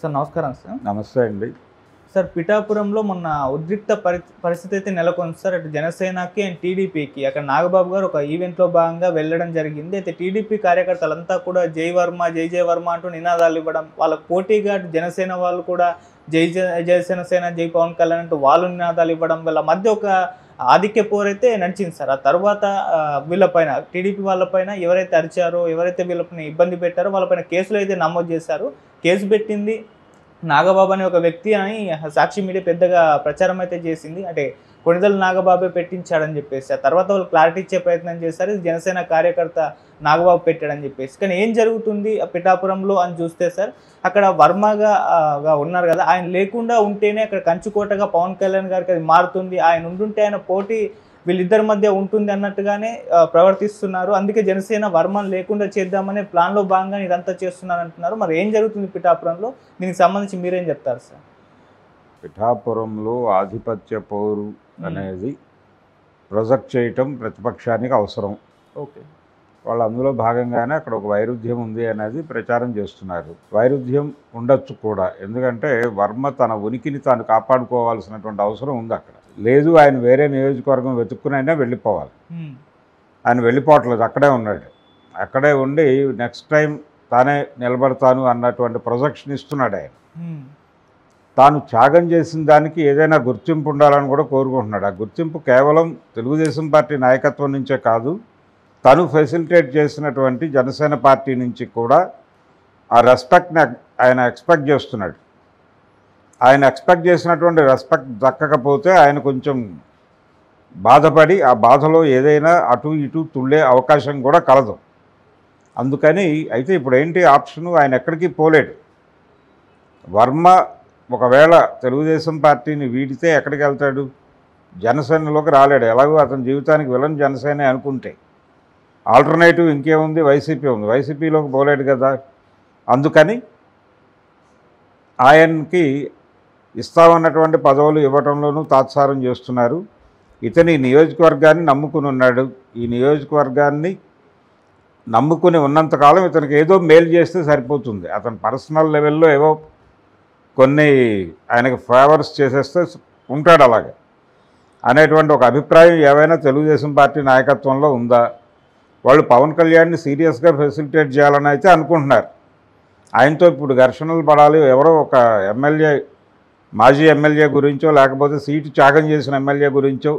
Sir నమస్కారం sir. నమస్తే అండి. సార్ పిఠాపురంలో మొన్న ఉద్రిక్త పరిస్థితి అయితే నెలకొంది సార్. అటు జనసేనకి అండ్ టీడీపీకి అక్కడ నాగబాబు గారు ఒక ఈవెంట్లో భాగంగా వెళ్ళడం జరిగింది. అయితే టీడీపీ కార్యకర్తలంతా కూడా జై వర్మ జై జై వర్మ అంటూ నినాదాలు ఇవ్వడం, వాళ్ళకు పోటీగా అటు జనసేన వాళ్ళు కూడా జై జై జనసేన జై పవన్ కళ్యాణ్ అంటూ వాళ్ళు నినాదాలు ఇవ్వడం, వీళ్ళ మధ్య ఒక ఆధిక్య పోరైతే నడిచింది సార్. ఆ తర్వాత వీళ్ళపైన టీడీపీ వాళ్ళపైన ఎవరైతే అరిచారో, ఎవరైతే వీళ్ళపైన ఇబ్బంది పెట్టారో వాళ్ళపైన కేసులు అయితే నమోదు చేశారు. కేసు పెట్టింది నాగబాబు అనే ఒక వ్యక్తి అని సాక్షి మీడియా పెద్దగా ప్రచారం అయితే చేసింది. అంటే కొణిదెల నాగబాబే పెట్టించాడని చెప్పేసి ఆ తర్వాత వాళ్ళు క్లారిటీ ఇచ్చే ప్రయత్నం చేశారు. ఇది జనసేన కార్యకర్త నాగబాబు పెట్టాడని చెప్పేసి. కానీ ఏం జరుగుతుంది ఆ పిఠాపురంలో అని చూస్తే సార్, అక్కడ వర్మగా ఉన్నారు కదా, ఆయన లేకుండా ఉంటేనే అక్కడ కంచుకోటగా పవన్ కళ్యాణ్ గారికి అది మారుతుంది, ఆయన ఉండుంటే ఆయన పోటీ వీళ్ళిద్దరి మధ్య ఉంటుంది అన్నట్టుగానే ప్రవర్తిస్తున్నారు. అందుకే జనసేన వర్మను లేకుండా చేద్దామనే ప్లాన్లో భాగంగా ఇదంతా చేస్తున్నారు అంటున్నారు. మరి ఏం జరుగుతుంది పిఠాపురంలో, దీనికి సంబంధించి మీరేం చెప్తారు సార్? పిఠాపురంలో ఆధిపత్య పోరు అనేది ప్రొజెక్ట్ చేయటం ప్రతిపక్షానికి అవసరం. ఓకే, వాళ్ళు అందులో భాగంగానే అక్కడ ఒక వైరుధ్యం ఉంది అనేది ప్రచారం చేస్తున్నారు. వైరుధ్యం ఉండొచ్చు కూడా, ఎందుకంటే వర్మ తన ఉనికిని తాను కాపాడుకోవాల్సినటువంటి అవసరం ఉంది అక్కడ. లేదు, ఆయన వేరే నియోజకవర్గం వెతుక్కుని అయినా వెళ్ళిపోవాలి. ఆయన వెళ్ళిపోవట్లేదు, అక్కడే ఉన్నాడు. అక్కడే ఉండి నెక్స్ట్ టైం తానే నిలబడతాను అన్నటువంటి ప్రొజెక్షన్ ఇస్తున్నాడు ఆయన. తాను త్యాగం చేసిన దానికి ఏదైనా గుర్తింపు ఉండాలని కూడా కోరుకుంటున్నాడు. ఆ గుర్తింపు కేవలం తెలుగుదేశం పార్టీ నాయకత్వం నుంచే కాదు, తను ఫెసిలిటేట్ చేసినటువంటి జనసేన పార్టీ నుంచి కూడా ఆ రెస్పెక్ట్ని ఆయన ఎక్స్పెక్ట్ చేస్తున్నాడు. ఆయన ఎక్స్పెక్ట్ చేసినటువంటి రెస్పెక్ట్ దక్కకపోతే ఆయన కొంచెం బాధపడి ఆ బాధలో ఏదైనా అటు ఇటు తుళ్ళే అవకాశం కూడా కలదు. అందుకని అయితే ఇప్పుడు ఏంటి ఆప్షను, ఆయన ఎక్కడికి పోలేడు. వర్మ ఒకవేళ తెలుగుదేశం పార్టీని వీడితే ఎక్కడికి వెళ్తాడు? జనసేనలోకి రాలేడు. ఎలాగో అతని జీవితానికి విలన్ జనసేనే అనుకుంటే ఆల్టర్నేటివ్ ఇంకేముంది, వైసీపీ ఉంది. వైసీపీలోకి పోలేడు కదా. అందుకని ఆయనకి ఇస్తామన్నటువంటి పదవులు ఇవ్వటంలోనూ తాత్సారం చేస్తున్నారు. ఇతని నియోజకవర్గాన్ని నమ్ముకుని ఉన్నాడు. ఈ నియోజకవర్గాన్ని నమ్ముకుని ఉన్నంతకాలం ఇతనికి ఏదో మేలు చేస్తే సరిపోతుంది. అతని పర్సనల్ లెవెల్లో ఏవో కొన్ని ఆయనకు ఫేవర్స్ చేసేస్తే ఉంటాడు అలాగే అనేటువంటి ఒక అభిప్రాయం ఏవైనా తెలుగుదేశం పార్టీ నాయకత్వంలో ఉందా? వాళ్ళు పవన్ కళ్యాణ్ని సీరియస్గా ఫెసిలిటేట్ చేయాలని అయితే అనుకుంటున్నారు. ఆయనతో ఇప్పుడు ఘర్షణలు పడాలి, ఎవరో ఒక ఎమ్మెల్యే, మాజీ ఎమ్మెల్యే గురించో లేకపోతే సీటు త్యాగం చేసిన ఎమ్మెల్యే గురించో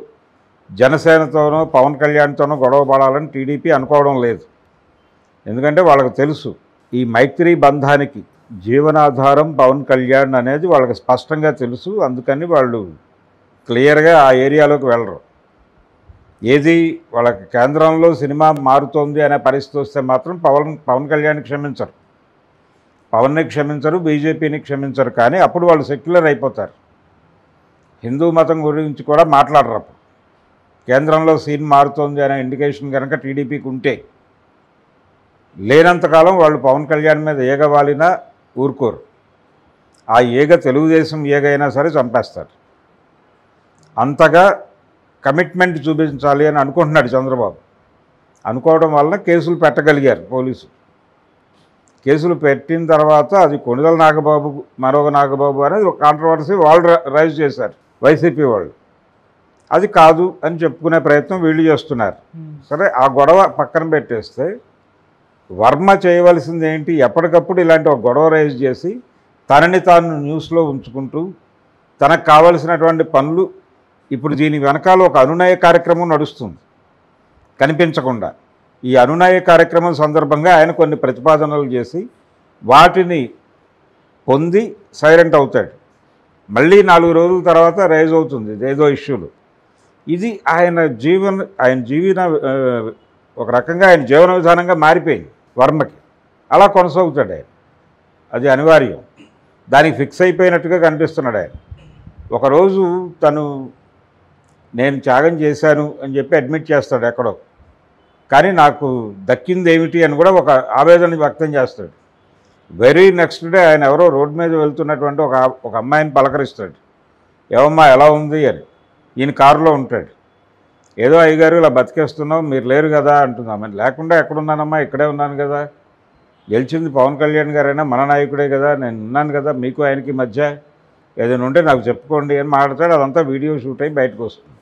జనసేనతోనో పవన్ కళ్యాణ్తోనో గొడవ పడాలని టీడీపీ అనుకోవడం లేదు. ఎందుకంటే వాళ్ళకు తెలుసు ఈ మైత్రి బంధానికి జీవనాధారం పవన్ కళ్యాణ్ అనేది వాళ్ళకి స్పష్టంగా తెలుసు. అందుకని వాళ్ళు క్లియర్గా ఆ ఏరియాలోకి వెళ్ళరు. ఏది వాళ్ళకి కేంద్రంలో సినిమా మారుతోంది అనే పరిస్థితి వస్తే మాత్రం పవన్ కళ్యాణ్ని క్షమించరు, పవన్ని క్షమించరు, బీజేపీని క్షమించరు. కానీ అప్పుడు వాళ్ళు సెక్యులర్ అయిపోతారు. హిందూ మతం గురించి కూడా మాట్లాడరు. అప్పుడు కేంద్రంలో సీన్ మారుతోంది అనే ఇండికేషన్ కనుక టీడీపీకి ఉంటే, లేనంతకాలం వాళ్ళు పవన్ కళ్యాణ్ మీద ఏగవాలినా ఊరుకోరు. ఆ ఏగ తెలుగుదేశం ఏగైనా సరే చంపేస్తారు. అంతగా కమిట్మెంట్ చూపించాలి అని అనుకుంటున్నాడు చంద్రబాబు. అనుకోవడం వల్ల కేసులు పెట్టగలిగారు పోలీసులు. కేసులు పెట్టిన తర్వాత అది కొణిదెల నాగబాబు మరొక నాగబాబు అనేది ఒక కాంట్రవర్సీ వాళ్ళు రైజ్ చేశారు, వైసీపీ వాళ్ళు. అది కాదు అని చెప్పుకునే ప్రయత్నం వీళ్ళు చేస్తున్నారు. సరే, ఆ గొడవ పక్కన పెట్టేస్తే వర్మ చేయవలసింది ఏంటి? ఎప్పటికప్పుడు ఇలాంటి ఒక గొడవ రైజ్ చేసి తనని తాను న్యూస్లో ఉంచుకుంటూ తనకు కావలసినటువంటి పనులు, ఇప్పుడు దీని వెనకాల ఒక అనునయ కార్యక్రమం నడుస్తుంది కనిపించకుండా. ఈ అనునయ కార్యక్రమం సందర్భంగా ఆయన కొన్ని ప్రతిపాదనలు చేసి వాటిని పొంది సైలెంట్ అవుతాడు. మళ్ళీ 4 రోజుల తర్వాత రైజ్ అవుతుంది ఏదో ఇష్యూలు. ఇది ఆయన జీవన ఒక రకంగా ఆయన జీవన విధానంగా మారిపోయింది వర్మకి. అలా కొనసాగుతాడు ఆయన, అది అనివార్యం. దానికి ఫిక్స్ అయిపోయినట్టుగా కనిపిస్తున్నాడు ఆయన. ఒకరోజు నేను త్యాగం చేశాను అని చెప్పి అడ్మిట్ చేస్తాడు ఎక్కడో, కానీ నాకు దక్కింది ఏమిటి అని కూడా ఒక ఆవేదన వ్యక్తం చేస్తాడు. వెరీ నెక్స్ట్ డే ఆయన ఎవరో రోడ్డు మీద వెళ్తున్నటువంటి ఒక అమ్మాయిని పలకరిస్తాడు. ఏమమ్మా ఎలా ఉంది అని. ఈయన కారులో ఉంటాడు. ఏదో అయ్యగారు ఇలా బతికేస్తున్నాం, మీరు లేరు కదా అంటున్నామని. లేకుండా ఎక్కడున్నానమ్మా, ఇక్కడే ఉన్నాను కదా, గెలిచింది పవన్ కళ్యాణ్ గారైనా మన నాయకుడే కదా, నేను ఉన్నాను కదా, మీకు ఆయనకి మధ్య ఏదైనా ఉంటే నాకు చెప్పుకోండి అని మాట్లాడతాడు. అదంతా వీడియో షూట్ అయి బయటకు వస్తుంది.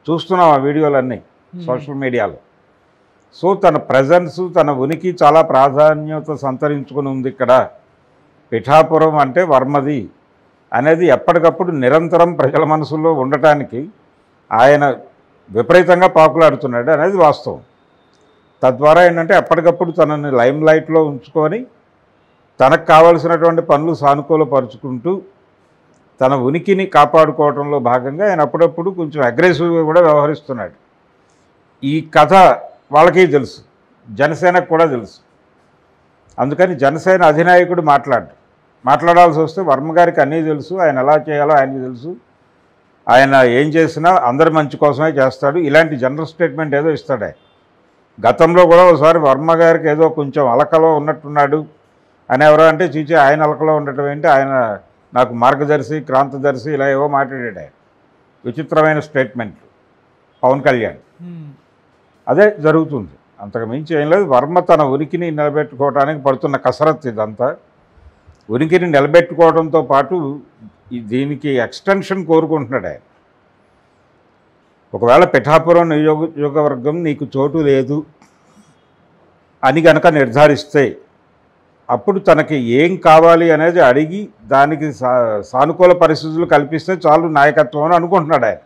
చూస్తున్నాం ఆ వీడియోలన్నీ సోషల్ మీడియాలో. సో తన ప్రజెన్స్, తన ఉనికి చాలా ప్రాధాన్యత సంతరించుకుని ఉంది ఇక్కడ. పిఠాపురం అంటే వర్మది అనేది ఎప్పటికప్పుడు నిరంతరం ప్రజల మనసుల్లో ఉండటానికి ఆయన విపరీతంగా పాకులాడుతున్నాడు అనేది వాస్తవం. తద్వారా ఏంటంటే ఎప్పటికప్పుడు తనని లైమ్ లైట్లో ఉంచుకొని తనకు కావలసినటువంటి పనులు సానుకూలపరుచుకుంటూ తన ఉనికిని కాపాడుకోవడంలో భాగంగా ఆయన అప్పుడప్పుడు కొంచెం అగ్రెసివ్గా కూడా వ్యవహరిస్తున్నాడు. ఈ కథ వాళ్ళకి తెలుసు, జనసేనకు కూడా తెలుసు. అందుకని జనసేన అధినాయకుడు మాట్లాడాల్సి వస్తే వర్మ గారికి అన్నీ తెలుసు, ఆయన ఎలా చేయాలో ఆయనకి తెలుసు, ఆయన ఏం చేసినా అందరి మంచి కోసమే చేస్తాడు. ఇలాంటి జనరల్ స్టేట్మెంట్ ఏదో ఇస్తాడు ఆయన. గతంలో కూడా ఒకసారి వర్మ గారికి ఏదో కొంచెం అలకలో ఉన్నట్టున్నాడు అని ఎవరో అంటే చీచి ఆయన అలకలో ఉండటం ఏంటి, ఆయన నాకు మార్గదర్శి, క్రాంతదర్శి ఇలా ఏవో మాట్లాడాడు ఆయన. విచిత్రమైన స్టేట్మెంట్లు పవన్ కళ్యాణ్. అదే జరుగుతుంది, అంతకు మించి ఏం లేదు. వర్మ తన ఉనికిని నిలబెట్టుకోవడానికి పడుతున్న కసరత్తు ఇదంతా. ఉనికిని నిలబెట్టుకోవడంతో పాటు దీనికి ఎక్స్టెన్షన్ కోరుకుంటున్నాడు ఆయన. ఒకవేళ పిఠాపురం నియోజకవర్గం నీకు చోటు లేదు అని కనుక నిర్ధారిస్తే అప్పుడు తనకి ఏం కావాలి అనేది అడిగి దానికి సానుకూల పరిస్థితులు కల్పిస్తే చాలు నాయకత్వం అని అనుకుంటున్నాడు ఆయన.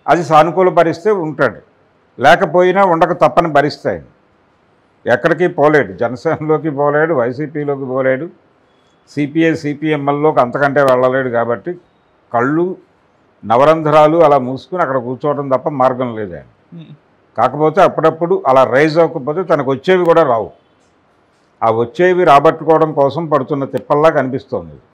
అది సానుకూల పరిస్థితే ఉంటాడు, లేకపోయినా ఉండక తప్పని భరిస్తే ఆయన. ఎక్కడికి పోలేడు, జనసేనలోకి పోలేడు, వైసీపీలోకి పోలేడు, సిపిఐ సిపిఎంఎల్లోకి అంతకంటే వెళ్ళలేడు. కాబట్టి కళ్ళు నవరంధ్రాలు అలా మూసుకుని అక్కడ కూర్చోవడం తప్ప మార్గం లేదు ఆయన. కాకపోతే అప్పుడప్పుడు అలా రైజ్ అవ్వకపోతే తనకు వచ్చేవి కూడా రావు. ఆ వచ్చేవి రాబట్టుకోవడం కోసం పడుతున్న తిప్పల్లా కనిపిస్తోంది.